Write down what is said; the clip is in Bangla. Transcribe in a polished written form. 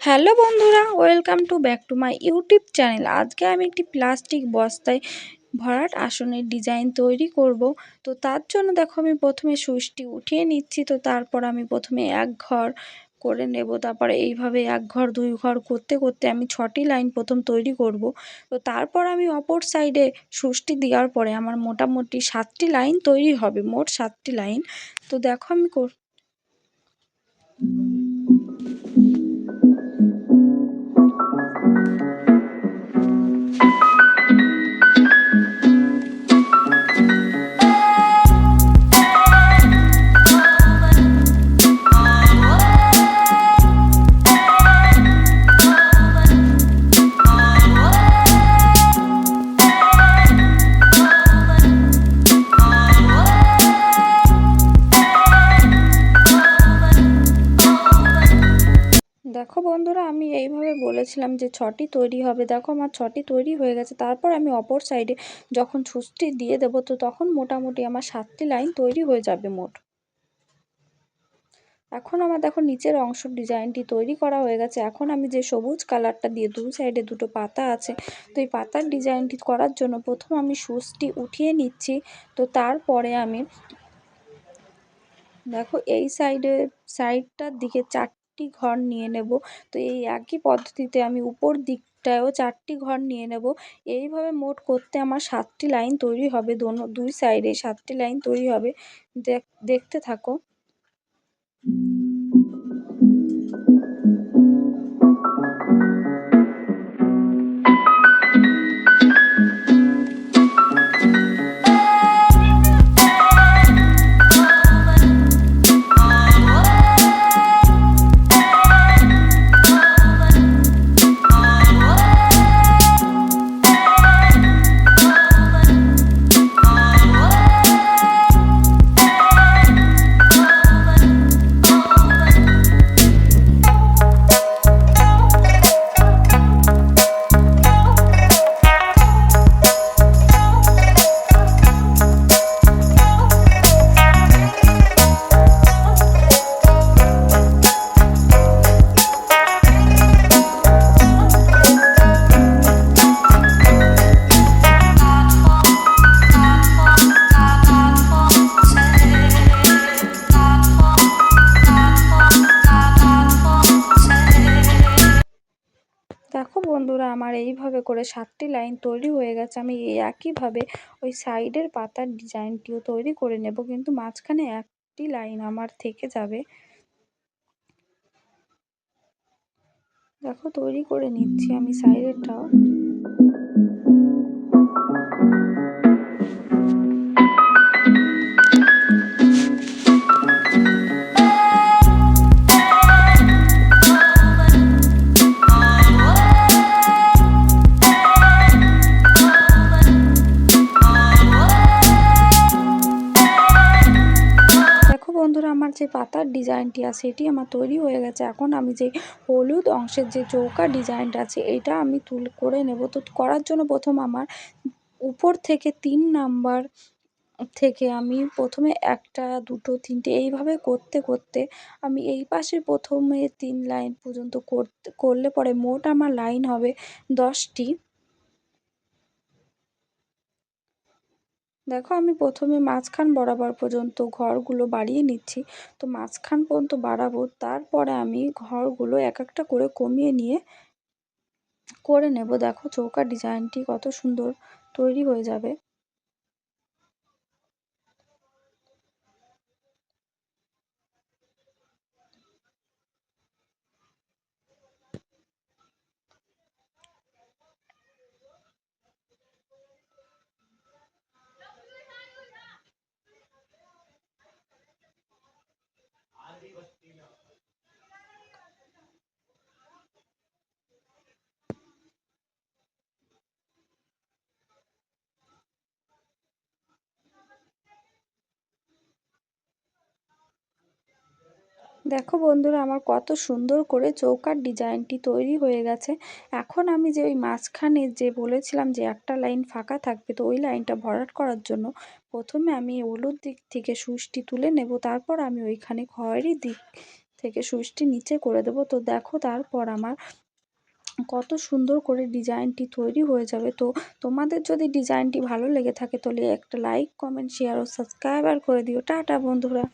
হ্যালো বন্ধুরা, welcome to back to my YouTube channel. আজকে আমি একটি প্লাস্টিক বস্তায় ভরাট আসনের ডিজাইন তৈরি করব। তো তার জন্য দেখো আমি প্রথমে সুইচটি উঠিয়ে নিচ্ছি। তো তারপর আমি প্রথমে এক ঘর করে নেব, তারপরে এইভাবে এক ঘর দুই ঘর করতে করতে আমি 6টি লাইন প্রথম তৈরি করব। তো তারপর আমি অপর সাইডে সুইচটি দেওয়ার পরে আমার মোটামুটি 7টি লাইন তৈরি হবে, মোট 7টি লাইন। তো দেখো আমি দেখো বন্ধুরা, আমি এইভাবে বলেছিলাম যে 6টি তৈরি হবে। দেখো আমার 6টি তৈরি হয়ে গেছে। তারপর আমি অপর সাইডে যখন সুচটি দিয়ে দেবো, তো তখন মোটামুটি আমার 7টি লাইন তৈরি হয়ে যাবে মোট। এখন আমার দেখো নিচের অংশ ডিজাইনটি তৈরি করা হয়ে গেছে। এখন আমি যে সবুজ কালারটা দিয়ে দুই সাইডে দুটো পাতা আছে, তো এই পাতার ডিজাইনটি করার জন্য প্রথম আমি সুচটি উঠিয়ে নিচ্ছি। তো তারপরে আমি দেখো এই সাইডটার দিকে 4টি ঘর নিয়ে নেব। তো এই একই পদ্ধতিতে আমি উপর দিকটায়ও 4টি ঘর নিয়ে নেব। এইভাবে মোট করতে আমার 7টি লাইন তৈরি হবে, দুই সাইডে 7টি লাইন তৈরি হবে। দেখতে থাকো। দেখো বন্ধুরা, আমার এইভাবে করে 7টি লাইন তৈরি হয়ে গেছে। আমি এই একইভাবে ওই সাইডের পাতার ডিজাইনটিও তৈরি করে নেব, কিন্তু মাঝখানে একটি লাইন আমার থেকে যাবে। দেখো তৈরি করে নিচ্ছি আমি সাইডেরটাও। বন্ধুরা, আমার যে পাতার ডিজাইনটি আছে এটি আমার তৈরি হয়ে গেছে। এখন আমি যে হলুদ অংশের যে চৌকা ডিজাইনটা আছে এটা আমি করে নেব। তো করার জন্য প্রথম আমার উপর থেকে 3 নাম্বার থেকে আমি প্রথমে 1টা 2টো 3টে এইভাবে করতে করতে আমি এই পাশে প্রথমে 3 লাইন পর্যন্ত করলে পরে মোট আমার লাইন হবে 10টি। দেখো আমি প্রথমে মাঝখান বরাবর পর্যন্ত ঘরগুলো বাড়িয়ে নিচ্ছি। তো মাঝখান পর্যন্ত বাড়াবো, তারপরে আমি ঘরগুলো এক একটা করে কমিয়ে নিয়ে করে নেব। দেখো চৌকার ডিজাইনটি কত সুন্দর তৈরি হয়ে যাবে। দেখো বন্ধুরা, আমার কত সুন্দর করে চৌকার ডিজাইনটি তৈরি হয়ে গেছে। এখন আমি যে ওই মাঝখানে যে বলেছিলাম যে একটা লাইন ফাঁকা থাকবে, তো ওই লাইনটা ভরাট করার জন্য প্রথমে আমি হলুদ দিক থেকে সুচটি তুলে নেব। তারপর আমি ওইখানে খয়েরি দিক থেকে সুইচটি নিচে করে দেবো। তো দেখো তারপর আমার কত সুন্দর করে ডিজাইনটি তৈরি হয়ে যাবে। তো তোমাদের যদি ডিজাইনটি ভালো লেগে থাকে তাহলে একটা লাইক, কমেন্ট, শেয়ার ও সাবস্ক্রাইবার করে দিও। টাটা বন্ধুরা।